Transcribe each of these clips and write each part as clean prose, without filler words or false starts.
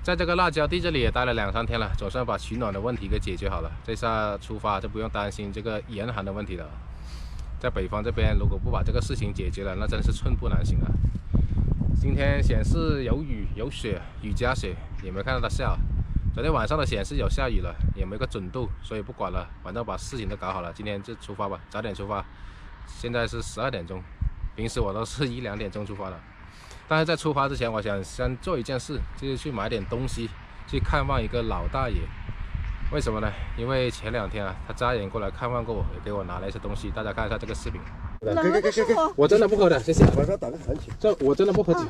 在这个辣椒地这里也待了2、3天了，总算把取暖的问题给解决好了。这下出发就不用担心这个严寒的问题了。在北方这边，如果不把这个事情解决了，那真是寸步难行啊。今天显示有雨有雪，雨夹雪，也没看到它下。昨天晚上的显示有下雨了，也没个准度，所以不管了，反正把事情都搞好了。今天就出发吧，早点出发。现在是12点钟，平时我都是1、2点钟出发的。但是在出发之前，我想先做一件事，就是去买点东西，去看望一个老大爷。为什么呢？因为前2天啊，他家人过来看望过我，也给我拿了一些东西。大家看一下这个视频。冷了的时候，我真的不喝的，谢谢。晚上打个寒气，这我真的不喝酒。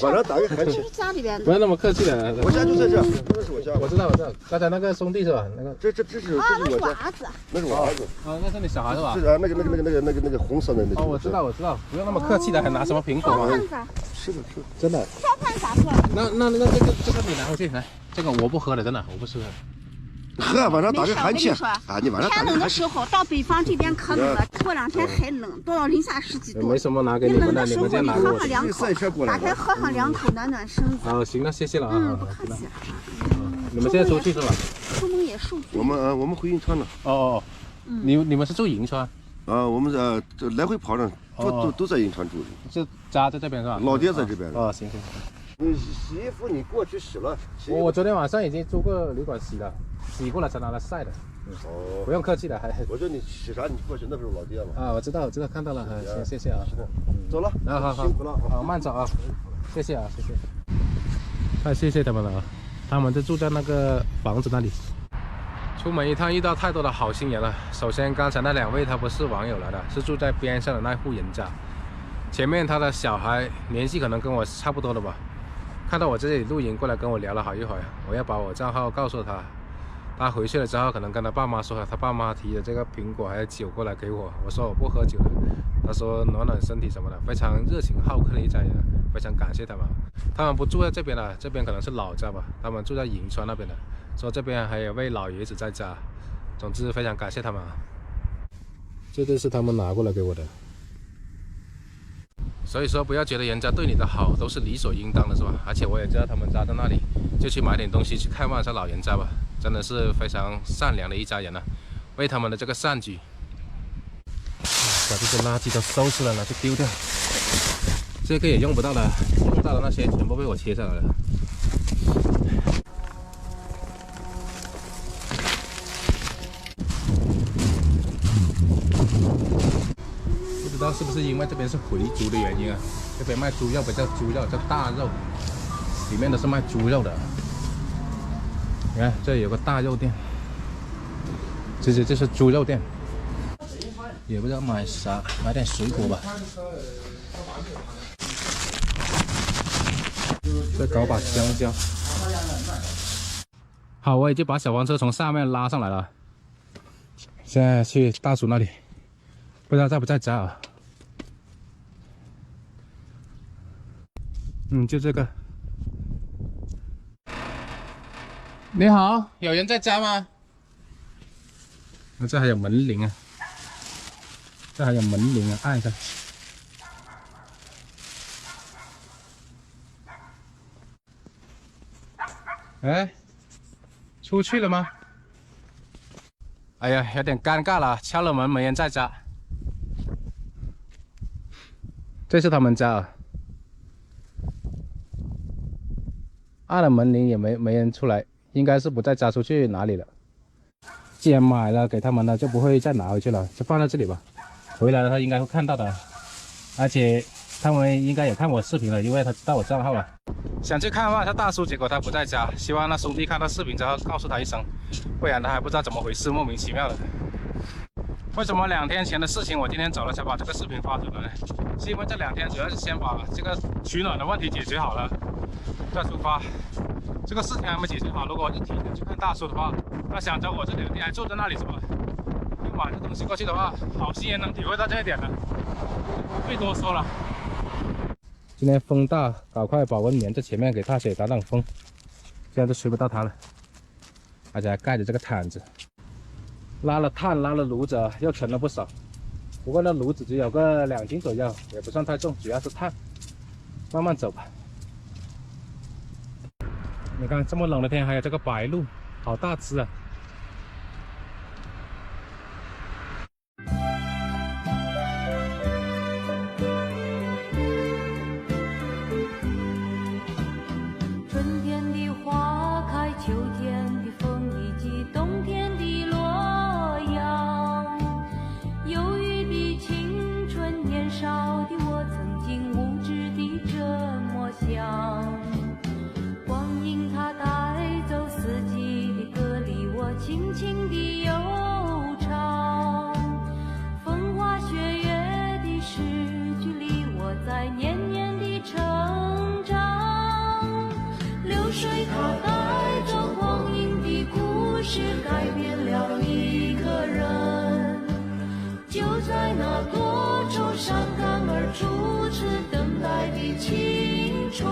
晚上打个寒气。就是家里边的。不要那么客气的。我家就在这，这是我家。我知道。刚才那个兄弟是吧？那个这是那是我家，我儿子。那是我儿子。啊，那是你小孩是吧？是啊，那个红色的那个。哦，我知道，不用那么客气的，还拿什么苹果吗？是的，真的。烧饭咋做？那这个你拿回去来，这个我不喝的，真的我不吃的。喝晚上打个寒气啊！你晚上天冷的时候到北方这边可冷了，过2天还冷，都要零下10几度。没什么拿给你们的，你们先拿给我。喝上2口，打开喝上2口，暖暖身子。哦，行了，谢谢了啊。不客气。你们现在出去是吧？出门也受罪。我们回银川了。哦，你们是住银川？我们这来回跑着，都在银川住的。是家在这边是吧？老爹在这边。哦，行。你洗衣服你过去洗了。我昨天晚上已经租过旅馆洗了，洗过了才拿来晒的。哦，不用客气的，还。我说你洗啥？你过去，那不是老爹吗？啊，我知道，看到了，行，谢谢啊。走了，好，辛苦了啊，好，慢走啊，谢谢啊，谢谢。太谢谢他们了啊，他们就住在那个房子那里。出门一趟遇到太多的好心人了。首先，刚才那2位他不是网友来的，是住在边上的那户人家。前面他的小孩年纪可能跟我差不多的吧。看到我这里录影过来跟我聊了好一会儿，我要把我账号告诉他。他回去了之后，可能跟他爸妈说了，他爸妈提的这个苹果还有酒过来给我。我说我不喝酒的，他说暖暖身体什么的，非常热情好客的一家人，非常感谢他们。他们不住在这边了，这边可能是老家吧，他们住在银川那边的，说这边还有位老爷子在家。总之非常感谢他们。这就是他们拿过来给我的。所以说，不要觉得人家对你的好都是理所应当的，是吧？而且我也知道他们家在那里，就去买点东西去看望一下老人家吧。真的是非常善良的一家人啊！为他们的这个善举，把这些垃圾都收拾了，拿去丢掉。这个也用不到了，用到的那些全部被我切下来了。不知道是不是因为这边是回族的原因啊？这边卖猪肉不叫猪肉，叫大肉，里面都是卖猪肉的。你看，这里有个大肉店，其实这是猪肉店。也不知道买啥，买点水果吧。再搞把香蕉。好，我已经把小黄车从下面拉上来了。现在去大叔那里，不知道在不在家啊？就这个。你好，有人在家吗？这还有门铃啊，按一下。哎，出去了吗？哎呀，有点尴尬了，敲了门没人在家。这是他们家啊，按了门铃也没人出来。应该是不在家，出去哪里了？既然买了给他们了，就不会再拿回去了，就放在这里吧。回来了他应该会看到的，而且他们应该也看我视频了，因为他知道我账号了。想去看望他大叔，结果他不在家。希望那兄弟看到视频之后告诉他一声，不然他还不知道怎么回事，莫名其妙的。为什么2天前的事情我今天走了才把这个视频发出来呢？是因为这2天主要是先把这个取暖的问题解决好了，再出发。这个事情还没解决好，如果我是提前去看大叔的话，那想着我这2天还住在那里是吧？就买这东西过去的话，好心人能体会到这一点的，不必多说了。今天风大，赶快保温棉在前面给大雪挡挡风，这样就吹不到它了。而且还盖着这个毯子，拉了炭，拉了炉子，又沉了不少。不过那炉子只有个2斤左右，也不算太重，主要是炭。慢慢走吧。你看这么冷的天，还有这个白鹭，好大只啊！春天的花开，秋天的风以及冬天的洛阳。忧郁的青春，年少的我曾经无知地这么想。光阴它带走四季的歌，离我轻轻地悠长。风花雪月的诗句里，我在年年的成长。流水它带走光阴的故事，改变了一个人。就在那多愁善感而初次等待的青春。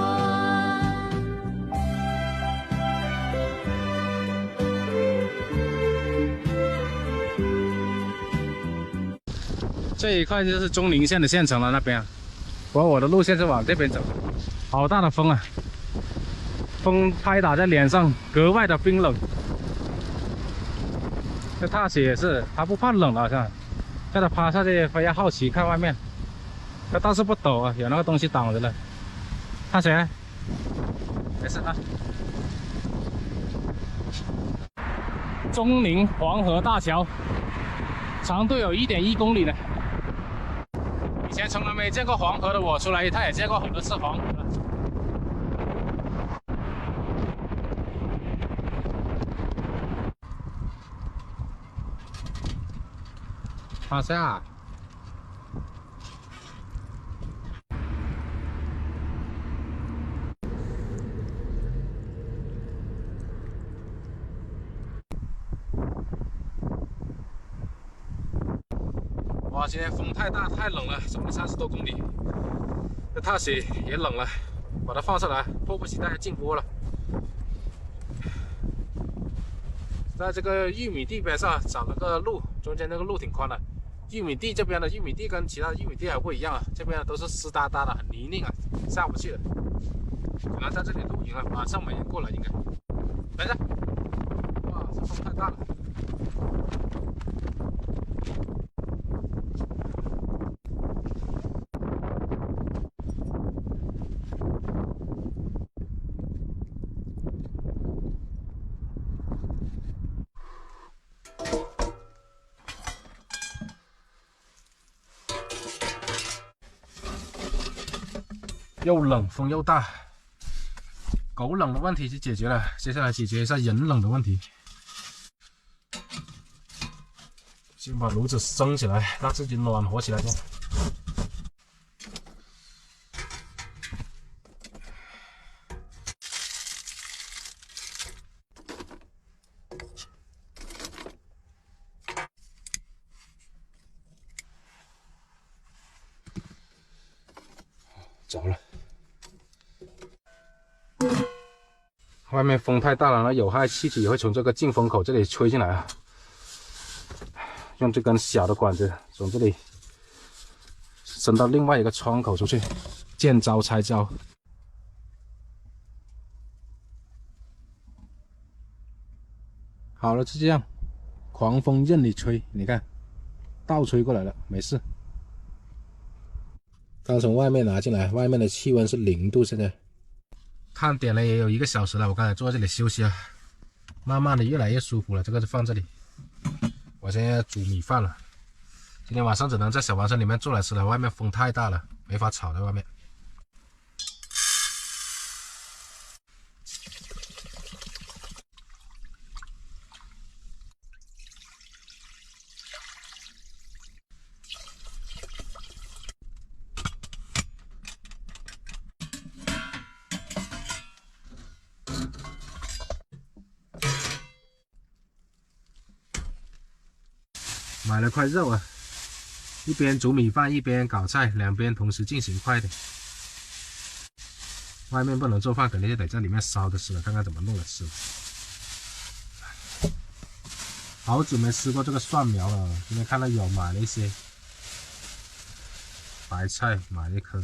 这一块就是中宁县的县城了，那边。不过我的路线是往这边走，好大的风啊！风拍打在脸上，格外的冰冷。这大喜也是，他不怕冷了，好像叫他趴下去，非要好奇看外面。这倒是不陡啊，有那个东西挡着了。看谁？没事啊。中宁黄河大桥，长度有1.1公里呢。以前从来没见过黄河的我出来一趟，也见过很多次黄河了。趴下。哇，今天风太大，太冷了，走了30多公里。这踏雪也冷了，把它放上来，迫不及待进锅了。在这个玉米地边上找了个路，中间那个路挺宽的。玉米地这边的玉米地跟其他的玉米地还不一样啊，这边都是湿哒哒的，很泥泞啊，下不去的。可能在这里露营了，马上没人过来应该。等着，哇，这风太大了。又冷，风又大，狗冷的问题就解决了，接下来解决一下人冷的问题。先把炉子升起来，让自己暖和起来先。着了。外面风太大了，那有害气体也会从这个进风口这里吹进来啊。用这根小的管子从这里伸到另外一个窗口出去，见招拆招。好了，就这样，狂风任你吹，你看，倒吹过来了，没事。刚从外面拿进来，外面的气温是0度，现在。看点了也有1个小时了，我刚才坐在这里休息啊，慢慢的越来越舒服了。这个就放这里，我现在煮米饭了。今天晚上只能在小房车里面坐来吃了，外面风太大了，没法炒在外面。买了块肉啊，一边煮米饭一边搞菜，两边同时进行，快点。外面不能做饭，肯定就得在里面烧着吃了，看看怎么弄着吃。好久没吃过这个蒜苗了，今天看到有，买了一些。白菜买了1颗。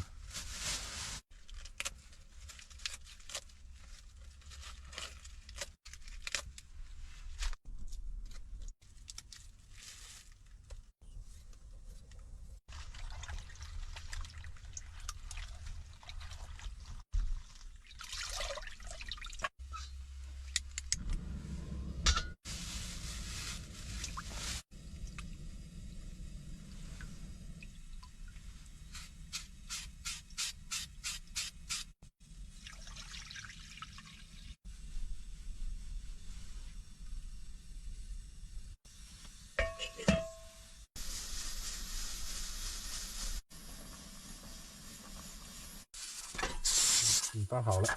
拌好了。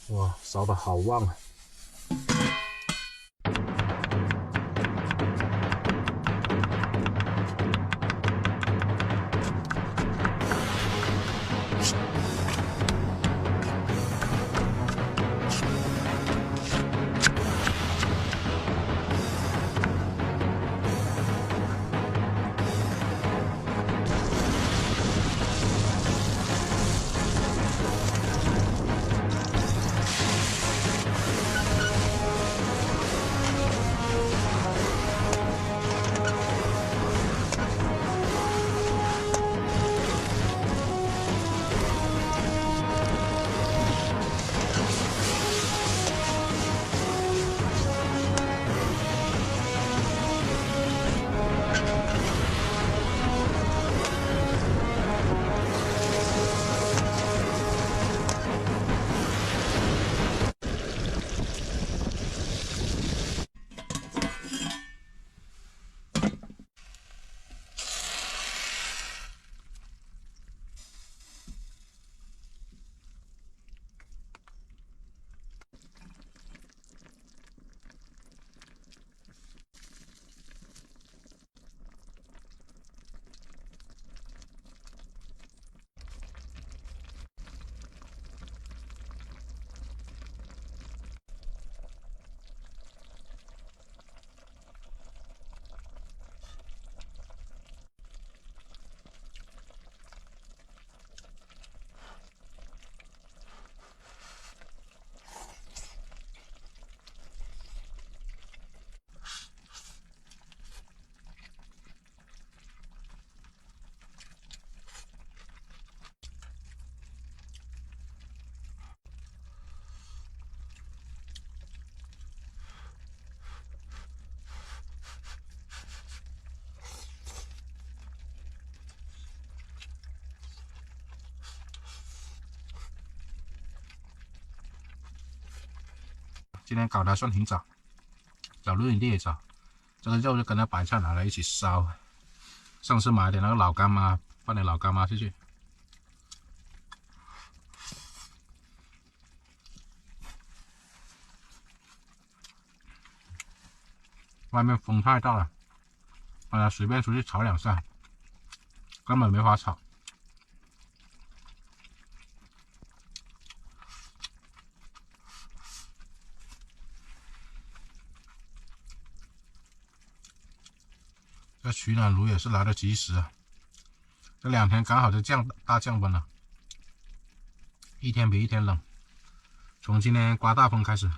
哇，烧的好旺啊！今天搞得还算挺早，找露营地也早，这个肉就跟那白菜拿来一起烧。上次买点那个老干妈，放点老干妈进去。外面风太大了，大家随便出去炒两下，根本没法炒。这取暖炉也是来得及时啊！这2天刚好就大降温了，一天比一天冷。从今天刮大风开始，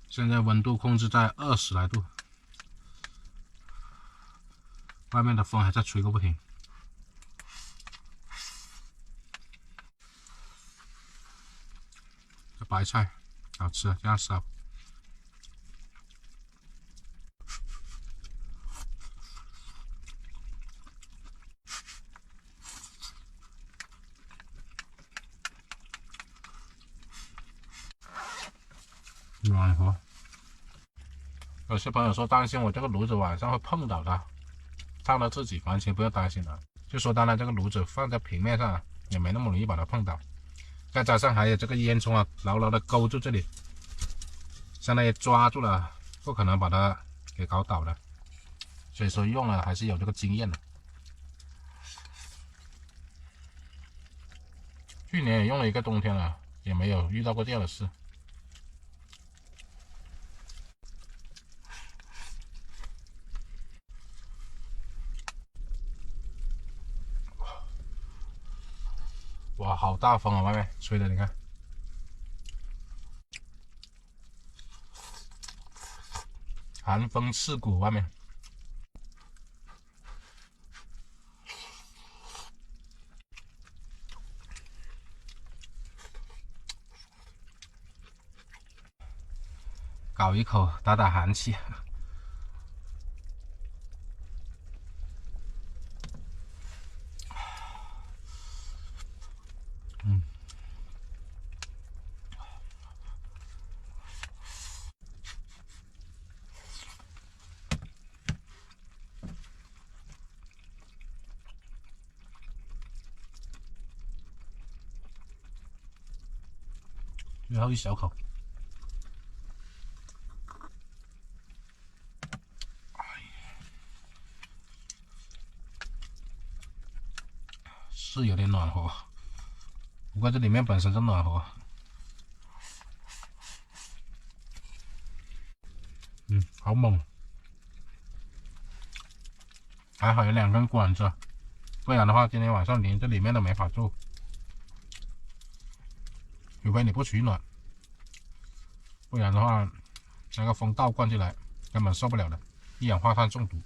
现在温度控制在20来度，外面的风还在吹个不停。这白菜好吃啊，这样烧。暖和。有些朋友说担心我这个炉子晚上会碰倒它，烫到自己，完全不要担心了。就说当然这个炉子放在平面上也没那么容易把它碰倒，再加上还有这个烟囱啊，牢牢的勾住这里，相当于抓住了，不可能把它给搞倒的。所以说用了还是有这个经验的。去年也用了一个冬天了，也没有遇到过这样的事。哇，好大风啊！外面吹的，你看，寒风刺骨，外面。搞一口打打寒气。最后一小口。是有点暖和，不过这里面本身就暖和。好猛！还好有2根管子，不然的话今天晚上连这里面都没法住。除非你不取暖，不然的话那个风倒灌进来根本受不了的，一氧化碳中毒。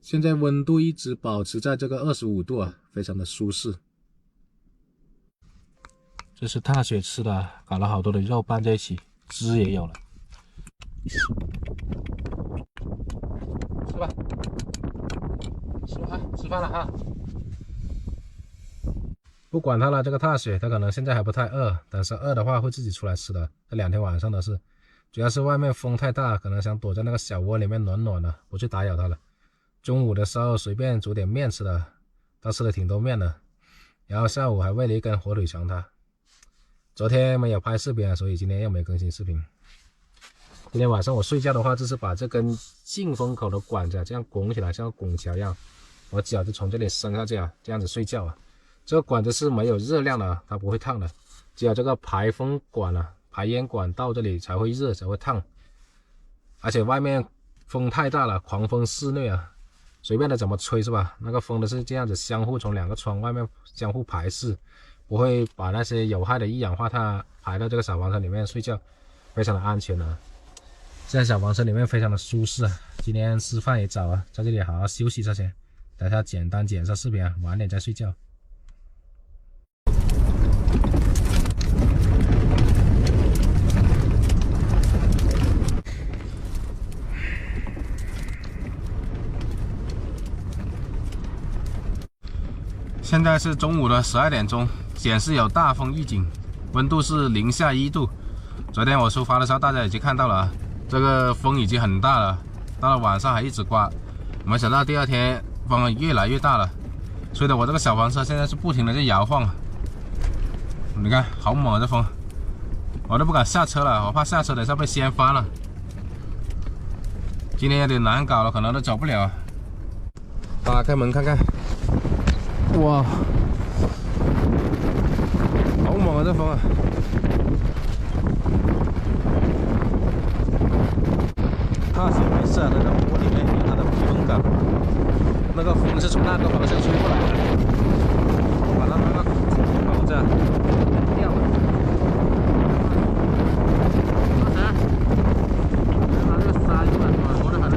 现在温度一直保持在这个25度啊，非常的舒适。这是踏雪吃的，搞了好多的肉拌在一起，汁也有了。吃吧，吃吧，吃饭了哈。不管它了，这个踏雪它可能现在还不太饿，等是饿的话会自己出来吃的。这2天晚上的事，主要是外面风太大，可能想躲在那个小窝里面暖暖的，不去打扰它了。中午的时候随便煮点面吃的，他吃了挺多面的，然后下午还喂了一根火腿肠它。昨天没有拍视频，所以今天又没更新视频。今天晚上我睡觉的话，就是把这根进风口的管子这样拱起来，像拱桥一样，我脚就从这里伸下去啊，这样子睡觉啊。这个管子是没有热量的，它不会烫的，只有这个排风管啊、排烟管到这里才会热，才会烫。而且外面风太大了，狂风肆虐啊。随便的怎么吹是吧？那个风都是这样子相互从2个窗外面相互排斥，不会把那些有害的一氧化碳排到这个小房车里面睡觉，非常的安全啊。现在小房车里面非常的舒适啊。今天吃饭也早啊，在这里好好休息一下先，等下简单剪一下视频啊，晚点再睡觉。现在是中午的12点钟，显示有大风预警，温度是零下1度。昨天我出发的时候，大家已经看到了，这个风已经很大了，到了晚上还一直刮。没想到第2天风越来越大了，吹得我这个小房车现在是不停的在摇晃。你看，好猛啊这风，我都不敢下车了，我怕下车等下被掀翻了。今天有点难搞了，可能都走不了。打开门看看。哇，好猛啊这风啊！踏雪没事啊，它在窝里面有它的避风港，那个风是从那个方向吹过来的，把它那个口子掉了。拿这个沙一碗暖和的很呢。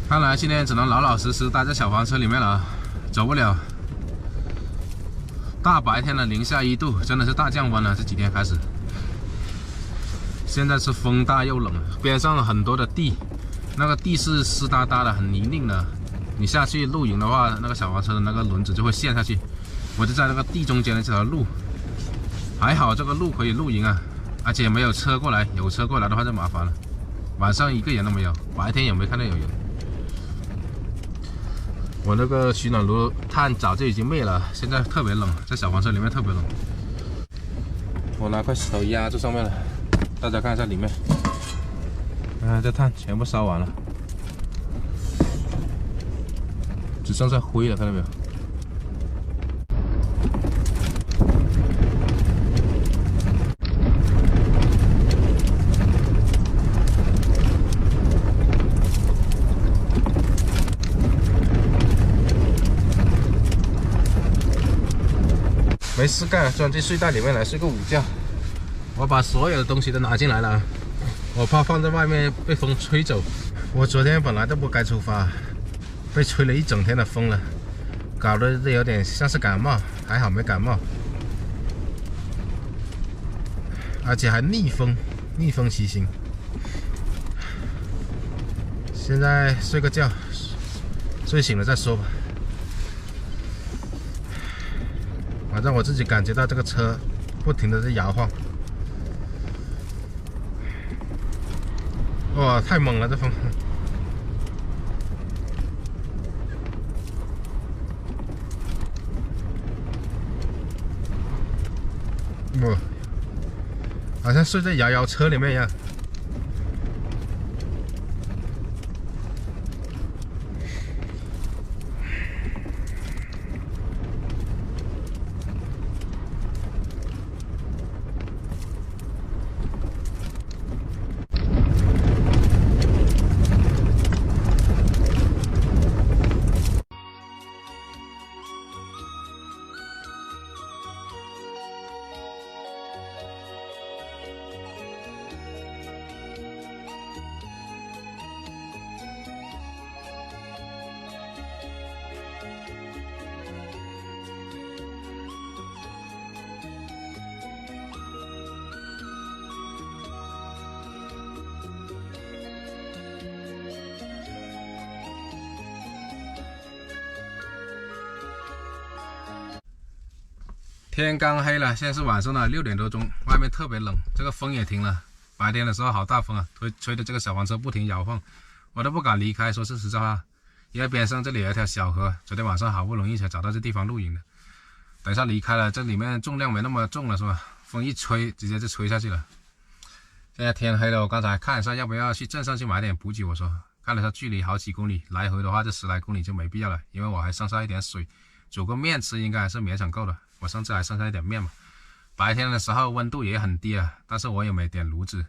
看来今天只能老老实实待在小房车里面了，走不了。大白天的零下1度，真的是大降温了。这几天开始，现在是风大又冷，边上很多的地，那个地是湿哒哒的，很泥泞的。你下去露营的话，那个小房车的那个轮子就会陷下去。我就在那个地中间的这条路，还好这个路可以露营啊，而且没有车过来，有车过来的话就麻烦了。晚上一个人都没有，白天也没看到有人。我那个取暖炉炭早就已经灭了，现在特别冷，在小房车里面特别冷。我拿块石头压住上面了，大家看一下里面。这炭全部烧完了，只剩下灰了，看到没有？没事干，钻进睡袋里面来睡个午觉。我把所有的东西都拿进来了，我怕放在外面被风吹走。我昨天本来都不该出发，被吹了一整天的风了，搞得有点像是感冒，还好没感冒，而且还逆风，逆风骑行。现在睡个觉，睡醒了再说吧。反正我自己感觉到这个车不停的在摇晃，哇，太猛了这风！不，好像睡在摇摇车里面一样。天刚黑了，现在是晚上的6点多钟，外面特别冷，这个风也停了。白天的时候好大风啊，吹的这个小黄车不停摇晃，我都不敢离开。说是实在话，因为边上这里有一条小河，昨天晚上好不容易才找到这地方露营的。等一下离开了，这里面重量没那么重了，是吧？风一吹，直接就吹下去了。现在天黑了，我刚才看一下要不要去镇上去买点补给，我说看了下距离好几公里，来回的话这10来公里就没必要了，因为我还剩下一点水，煮个面吃应该还是勉强够的。我上次还剩下一点面嘛。白天的时候温度也很低啊，但是我也没点炉子，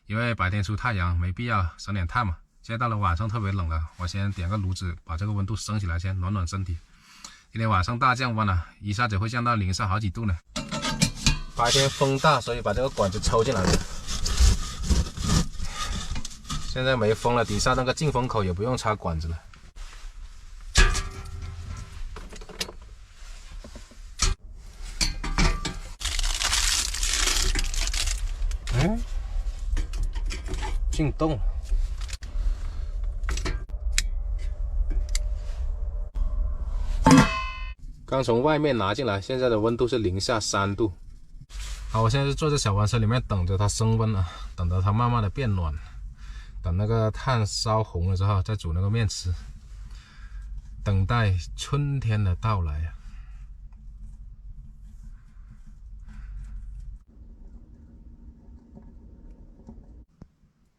因为白天出太阳没必要省点碳嘛。现在到了晚上特别冷了，我先点个炉子把这个温度升起来，先暖暖身体。今天晚上大降温了，一下子会降到零下好几度呢。白天风大，所以把这个管子抽进来了。现在没风了，底下那个进风口也不用插管子了。进洞。刚从外面拿进来，现在的温度是零下3度。好，我现在是坐在小黄车里面等着它升温啊，等着它慢慢的变暖，等那个炭烧红了之后再煮那个面吃，等待春天的到来啊。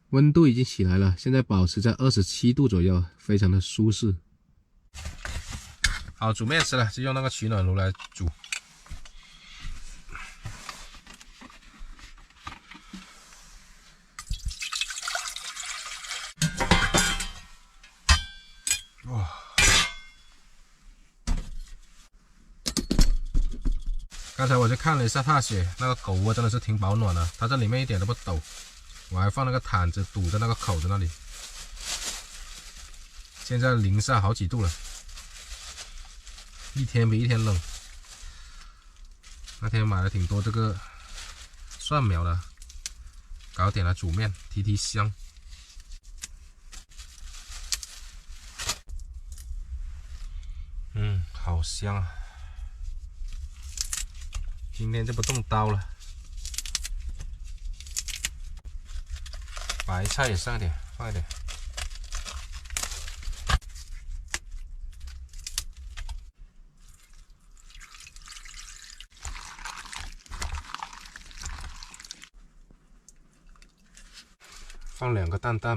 温度已经起来了，现在保持在27度左右，非常的舒适。好，煮面吃了，就用那个取暖炉来煮。哇！刚才我去看了一下踏雪，那个狗窝真的是挺保暖的，它这里面一点都不抖。我还放那个毯子堵在那个口子那里。现在零下好几度了，一天比一天冷。那天买了挺多这个蒜苗的，搞点来煮面，提香。好香啊！今天就不动刀了。白菜也上一点，放一点。放2个蛋吧。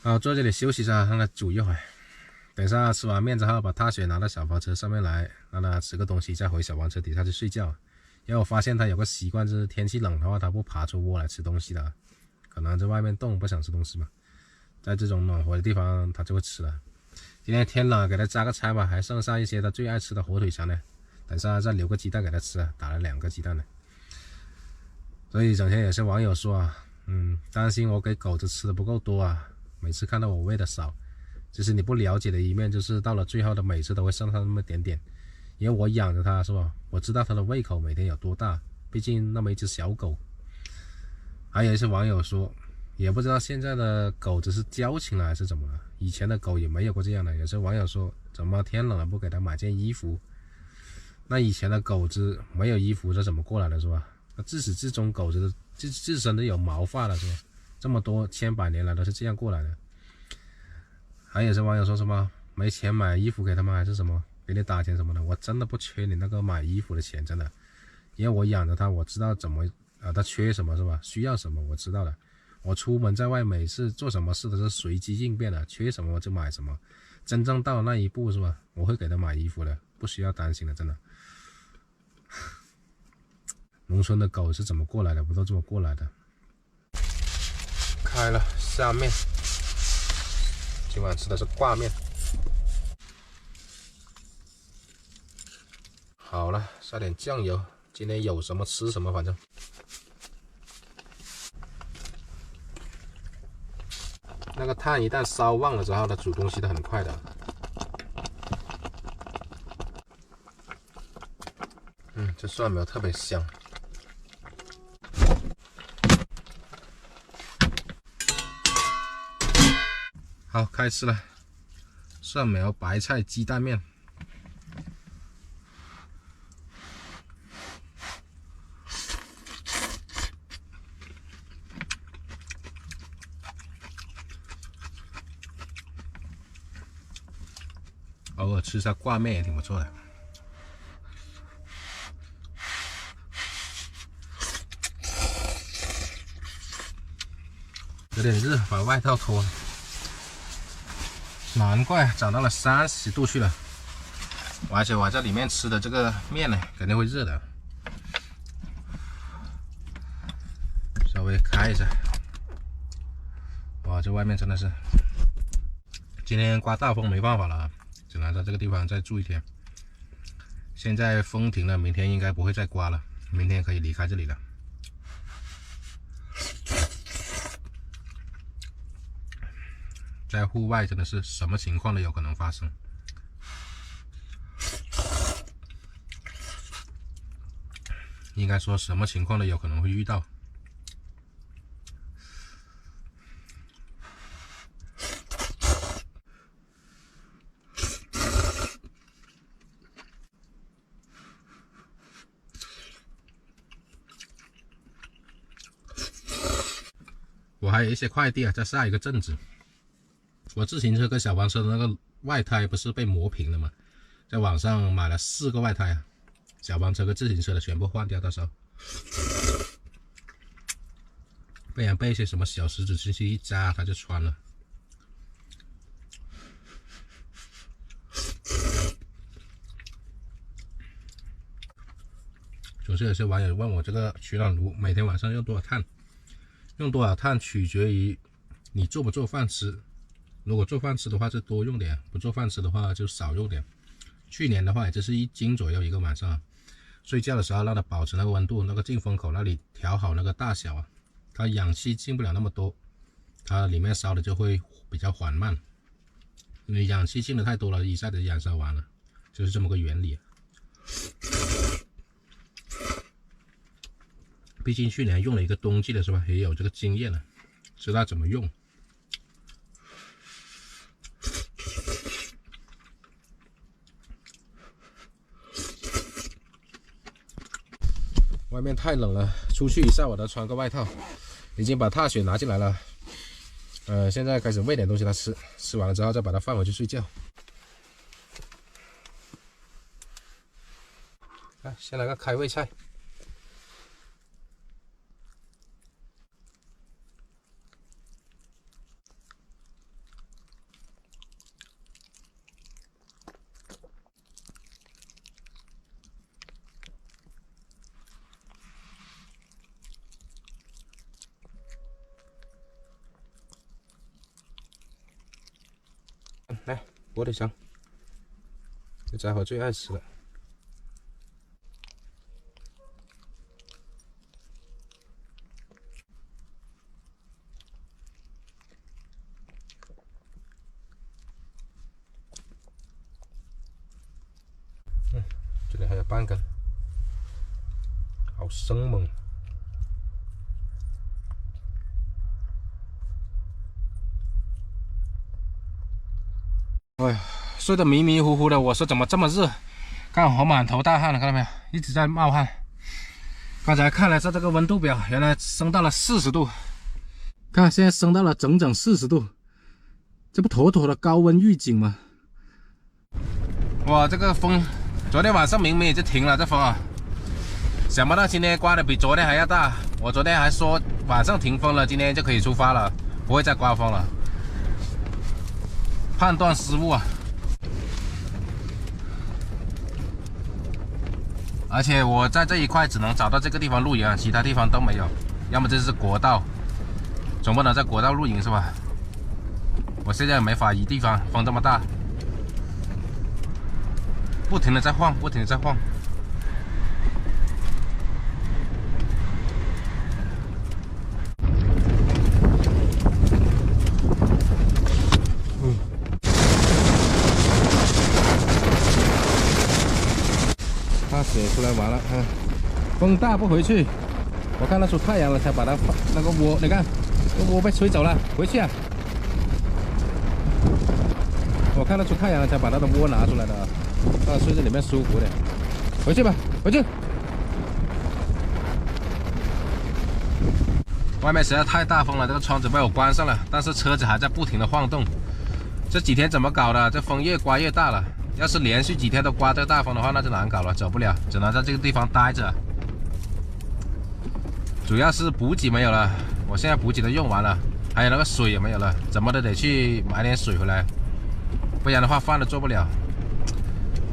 好，坐这里休息一下，让它煮一会儿。等下吃完面之后，把踏雪拿到小黄车上面来，让它吃个东西，再回小黄车底下去睡觉。因为我发现它有个习惯，就是天气冷的话，它不爬出窝来吃东西的，可能在外面冻不想吃东西嘛，在这种暖和的地方它就会吃了。今天天冷，给它加个菜吧，还剩下一些它最爱吃的火腿肠呢，等下再留个鸡蛋给它吃，打了2个鸡蛋呢。所以整天有些网友说啊，担心我给狗子吃的不够多啊，每次看到我喂的少。其实你不了解的一面，就是到了最后的每次都会剩下那么点点，因为我养着它是吧，我知道它的胃口每天有多大，毕竟那么一只小狗。还有一些网友说，也不知道现在的狗子是矫情了还是怎么了，以前的狗也没有过这样的。有些网友说，怎么天冷了不给它买件衣服？那以前的狗子没有衣服，这怎么过来的是吧？那自始至终狗子的自身都有毛发了是吧？这么多千百年来都是这样过来的。还有些网友说什么没钱买衣服给他们还是什么给你打钱什么的，我真的不缺你那个买衣服的钱，真的，因为我养着它，我知道怎么它缺什么是吧？需要什么我知道的。我出门在外每次做什么事都是随机应变的，缺什么我就买什么。真正到那一步是吧？我会给他买衣服的，不需要担心的，真的。农村的狗是怎么过来的？不都这么过来的？开了下面，今晚吃的是挂面。好了，撒点酱油，今天有什么吃什么，反正。那个炭一旦烧旺了之后，它煮东西都很快的。这蒜苗特别香。好，开吃了。蒜苗白菜鸡蛋面。偶尔吃一下挂面也挺不错的。有点热，把外套脱了。难怪涨到了30度去了。而且我在里面吃的这个面呢，肯定会热的。稍微开一下。哇，这外面真的是，今天刮大风没办法了，只能在这个地方再住一天。现在风停了，明天应该不会再刮了，明天可以离开这里了。在户外真的是什么情况都有可能发生。应该说什么情况都有可能会遇到。我还有一些快递啊，在下一个镇子。我自行车跟小黄车的那个外胎不是被磨平了吗？在网上买了4个外胎啊，小黄车跟自行车的全部换掉，到时候不然被一些什么小石子进去一扎，它就穿了。总是有些网友问我这个取暖炉每天晚上用多少碳？用多少碳取决于你做不做饭吃。如果做饭吃的话就多用点，不做饭吃的话就少用点。去年的话也就是1斤左右一个晚上，睡觉的时候让它保持那个温度，那个进风口那里调好那个大小啊，它氧气进不了那么多，它里面烧的就会比较缓慢。因为氧气进的太多了，一下子燃烧完了，就是这么个原理。毕竟去年用了一个冬季的是吧，也有这个经验了，知道怎么用。外面太冷了，出去一下我都穿个外套。已经把踏雪拿进来了，现在开始喂点东西它吃，吃完了之后再把它放回去睡觉。来，先来个开胃菜。来，火腿肠，这家伙最爱吃了。这里还有半根，好生猛。哎呀，睡得迷迷糊糊的，我说怎么这么热？看我满头大汗了，看到没有？一直在冒汗。刚才看了一下这个温度表，原来升到了40度。看，现在升到了整整40度，这不妥妥的高温预警吗？哇，这个风，昨天晚上明明就停了，这风啊，想不到今天刮的比昨天还要大。我昨天还说晚上停风了，今天就可以出发了，不会再刮风了。判断失误啊！而且我在这一块只能找到这个地方露营，其他地方都没有。要么这是国道，总不能在国道露营是吧？我现在也没法移地方，风这么大，不停的在晃，不停的在晃。他写出来完了，风大不回去，我看得出太阳了，才把它那个窝，你看，这窝被吹走了，回去啊！我看得出太阳了，才把它的窝拿出来的，它睡在里面舒服的，回去吧，回去。外面实在太大风了，这个窗子被我关上了，但是车子还在不停的晃动。这几天怎么搞的？这风越刮越大了。要是连续几天都刮这个大风的话，那就难搞了，走不了，只能在这个地方待着。主要是补给没有了，我现在补给都用完了，还有那个水也没有了，怎么都得去买点水回来，不然的话饭都做不了。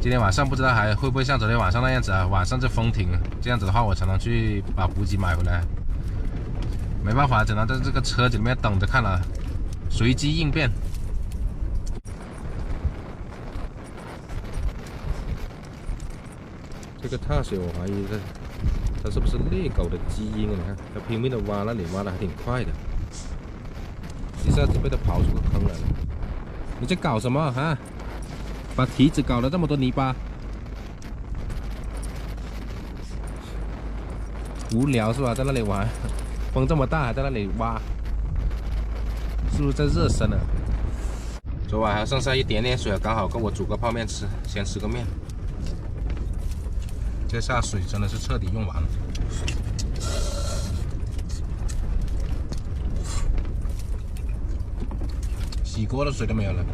今天晚上不知道还会不会像昨天晚上那样子啊？晚上就风停，这样子的话我才能去把补给买回来。没办法，只能在这个车子里面等着看了，随机应变。这个踏雪我怀疑它是不是猎狗的基因啊？你看，它拼命的挖那里，挖的还挺快的，一下子被它刨出个坑来了。你在搞什么啊？把蹄子搞了这么多泥巴，无聊是吧？在那里玩，风这么大还在那里挖，是不是在热身啊？昨晚还剩下一点点水，刚好够我煮个泡面吃，先吃个面。这下水真的是彻底用完了，洗锅的水都没有了。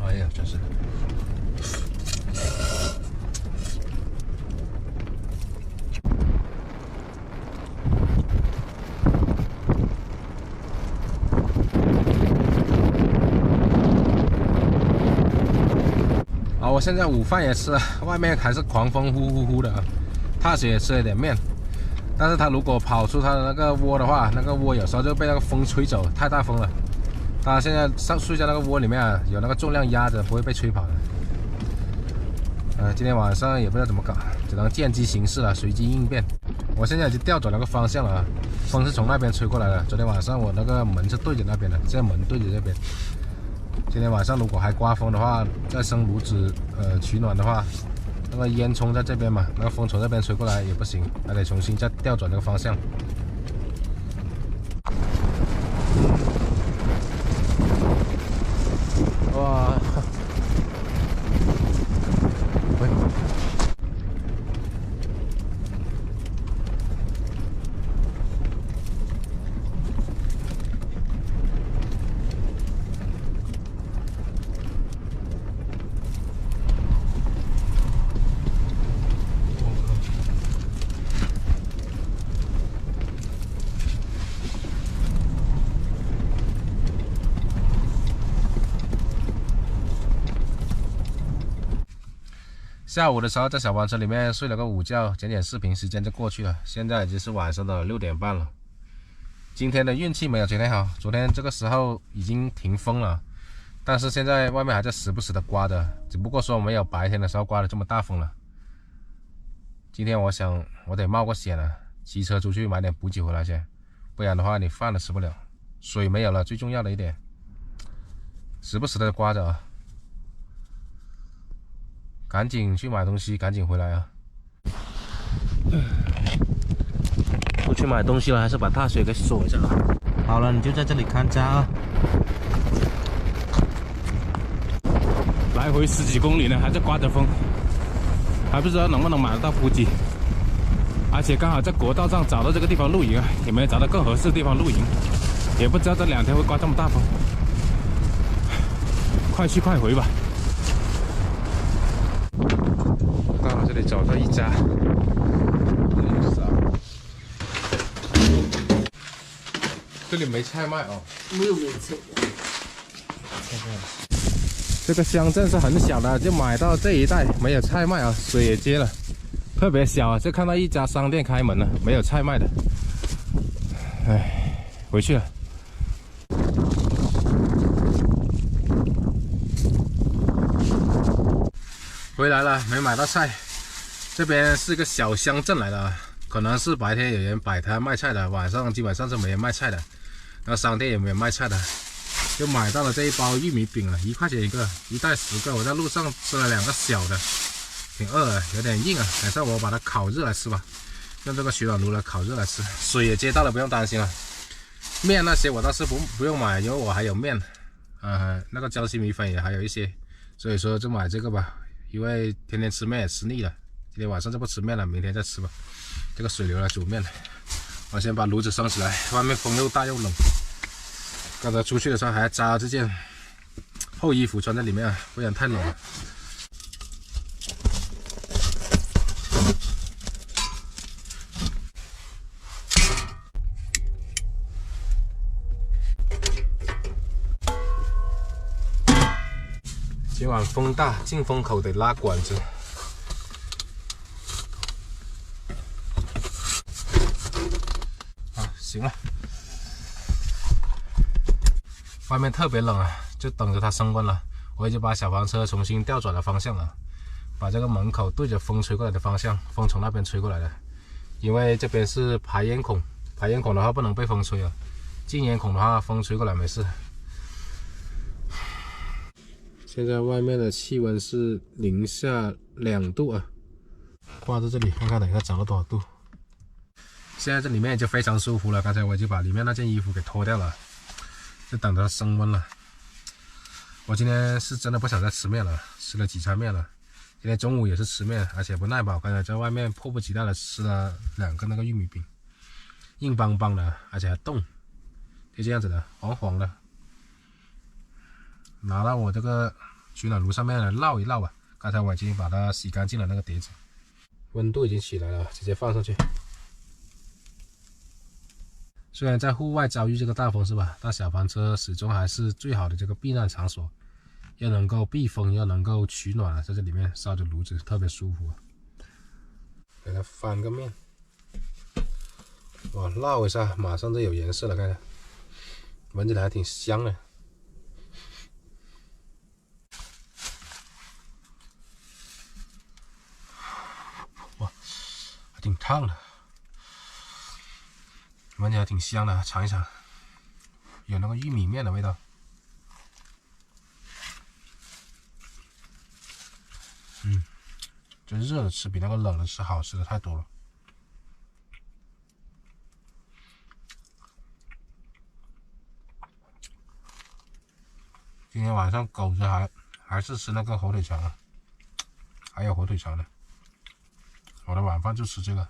哎呀，真是。我现在午饭也吃了，外面还是狂风呼呼呼的，踏雪也吃了点面，但是它如果跑出它的那个窝的话，那个窝有时候就被那个风吹走，太大风了。它现在睡在那个窝里面啊，有那个重量压着，不会被吹跑的。今天晚上也不知道怎么搞，只能见机行事了，随机应变。我现在已经调转了个方向了，风是从那边吹过来的。昨天晚上我那个门是对着那边的，现在门对着这边。今天晚上如果还刮风的话，再生炉子取暖的话，那个烟囱在这边嘛，那个风从这边吹过来也不行，还得重新再调转这个方向。哇！喂！下午的时候在小黄车里面睡了个午觉，剪剪视频，时间就过去了。现在已经是晚上的6点半了。今天的运气没有昨天好，昨天这个时候已经停风了，但是现在外面还在时不时的刮的，只不过说没有白天的时候刮的这么大风了。今天我想我得冒个险了，骑车出去买点补给回来先，不然的话你饭都吃不了，水没有了，最重要的一点，时不时的刮着啊。赶紧去买东西，赶紧回来啊！出去买东西了，还是把大水给锁一下啊。好了，你就在这里看家啊。来回10几公里呢，还在刮着风，还不知道能不能买得到补给。而且刚好在国道上找到这个地方露营啊，也没有找到更合适的地方露营，也不知道这2天会刮这么大风。快去快回吧。到了这里找到一家，这里没菜卖哦，没有菜。这个乡镇是很小的，就买到这一带没有菜卖啊，水也接了，特别小啊，就看到一家商店开门了，没有菜卖的。哎，回去了。回来了，没买到菜。这边是个小乡镇来的，可能是白天有人摆摊卖菜的，晚上基本上是没人卖菜的，然后商店也没有卖菜的。就买到了这一包玉米饼了，1块钱一个，一袋10个。我在路上吃了2个小的，挺饿的，有点硬啊。等下我把它烤热来吃吧，用这个取暖炉来烤热来吃。水也接到了，不用担心了。面那些我倒是不用买，因为我还有面，那个胶西米粉也还有一些，所以说就买这个吧。因为天天吃面也吃腻了，今天晚上就不吃面了，明天再吃吧。这个水流来煮面，我先把炉子升起来，外面风又大又冷。刚才出去的时候还扎这件厚衣服穿在里面，不然太冷了。今晚风大，进风口得拉管子。行了。外面特别冷啊，就等着它升温了。我已经把小房车重新调转了方向了，把这个门口对着风吹过来的方向，风从那边吹过来的。因为这边是排烟孔，排烟孔的话不能被风吹了，进烟孔的话风吹过来没事。现在外面的气温是零下2度啊，挂在这里看看等一下涨了多少度。现在这里面就非常舒服了，刚才我已经把里面那件衣服给脱掉了。就等着它升温了。我今天是真的不想再吃面了，吃了几餐面了。今天中午也是吃面，而且不耐饱，刚才在外面迫不及待的吃了2个那个玉米饼，硬邦邦的，而且还冻，就这样子的，黄黄的。拿到我这个取暖炉上面来烙一烙啊。刚才我已经把它洗干净了那个碟子，温度已经起来了，直接放上去。虽然在户外遭遇这个大风是吧，但小房车始终还是最好的这个避难场所，又能够避风，又能够取暖，在这里面烧着炉子特别舒服。给它翻个面，哇，烙一下马上就有颜色了，看看，闻起来还挺香的。哇，还挺烫的。闻起来挺香的，尝一尝，有那个玉米面的味道。这热的吃比那个冷的吃好吃的太多了。今天晚上狗子还是吃那个火腿肠啊，还有火腿肠呢。我的晚饭就吃这个。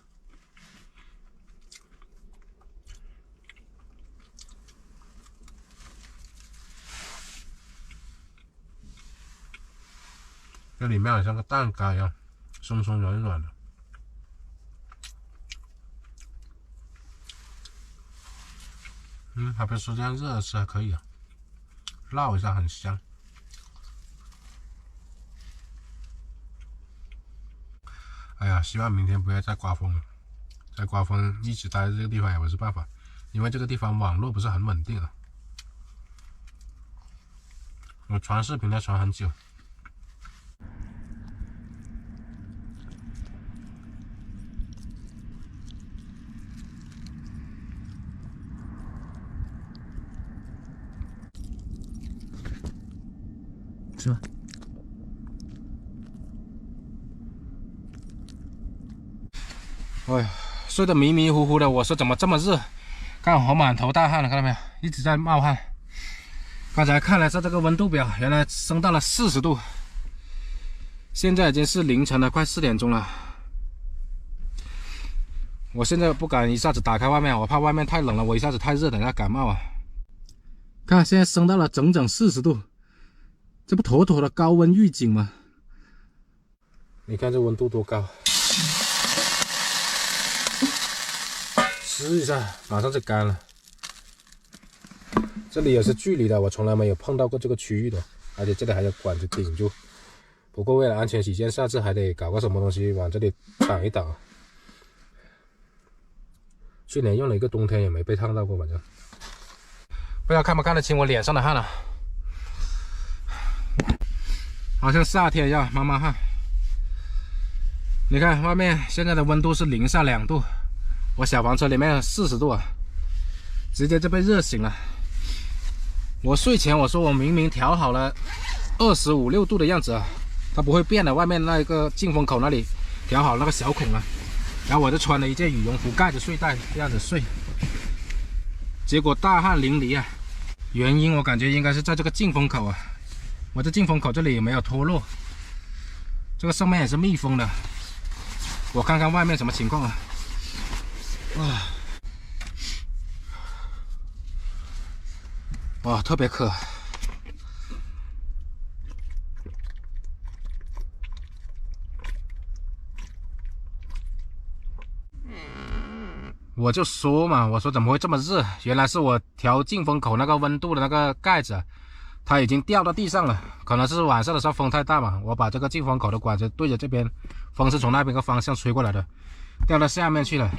这里面好像个蛋糕一样，松松软软的。还别说这样热着吃还可以啊，烙一下很香。哎呀，希望明天不要再刮风了。再刮风一直待在这个地方也不是办法，因为这个地方网络不是很稳定啊。我传视频要传很久。是吧？哎呀，睡得迷迷糊糊的。我说怎么这么热？看我满头大汗了，看到没有？一直在冒汗。刚才看了下这个温度表，原来升到了40度。现在已经是凌晨了，快4点钟了。我现在不敢一下子打开外面，我怕外面太冷了，我一下子太热，等下感冒啊。看，现在升到了整整40度，这不妥妥的高温预警吗？你看这温度多高，湿一下马上就干了。这里也是距离的，我从来没有碰到过这个区域的，而且这里还有管子顶住。不过为了安全起见，下次还得搞个什么东西往这里挡一挡。去年用了一个冬天也没被烫到过，反正。不知道看不看得清我脸上的汗了，好像夏天一样，冒冒汗。你看外面现在的温度是零下2度，我小房车里面40度啊，直接就被热醒了。我睡前我说我明明调好了25、6度的样子啊，它不会变的。外面那个进风口那里调好那个小孔啊，然后我就穿了一件羽绒服盖着睡袋这样子睡，结果大汗淋漓啊。原因我感觉应该是在这个进风口啊，我这进风口这里也没有脱落，这个上面也是密封的。我看看外面什么情况啊。哇，特别渴。我就说嘛，我说怎么会这么热？原来是我调进风口那个温度的那个盖子，它已经掉到地上了。可能是晚上的时候风太大嘛，我把这个进风口的管子对着这边，风是从那边个方向吹过来的，掉到下面去了。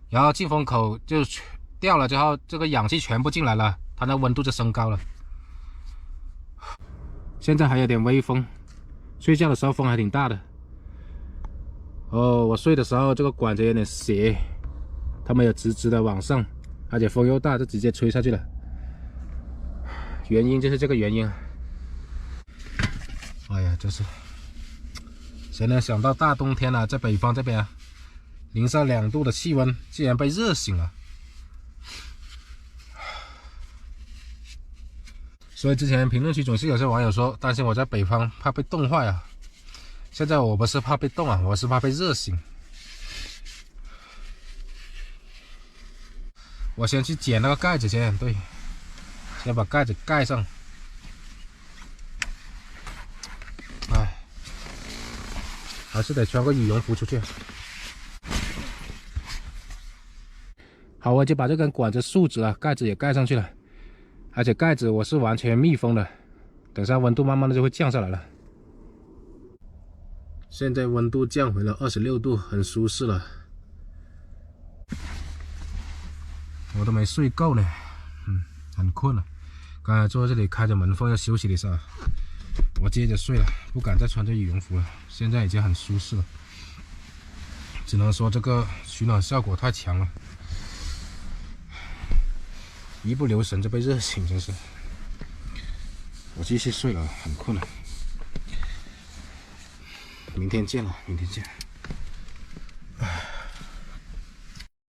然后进风口就掉了之后，这个氧气全部进来了，它那温度就升高了。现在还有点微风，睡觉的时候风还挺大的。哦，我睡的时候这个管子有点斜。它没有直直的往上，而且风又大，就直接吹下去了。原因就是这个原因。哎呀，真是，谁能想到大冬天啊，在北方这边零下2度的气温，竟然被热醒了。所以之前评论区总是有些网友说担心我在北方怕被冻坏啊。现在我不是怕被冻啊，我是怕被热醒。我先去捡那个盖子先，对，先把盖子盖上。哎，还是得穿个羽绒服出去。好，我就把这根管子竖直了，盖子也盖上去了，而且盖子我是完全密封的，等下温度慢慢的就会降下来了。现在温度降回了26度，很舒适了。我都没睡够呢，很困了。刚才坐在这里开着门缝要休息了一下，我接着睡了，不敢再穿这羽绒服了。现在已经很舒适了，只能说这个取暖效果太强了，一不留神就被热醒，真是。我继续睡了，很困了。明天见了，明天见。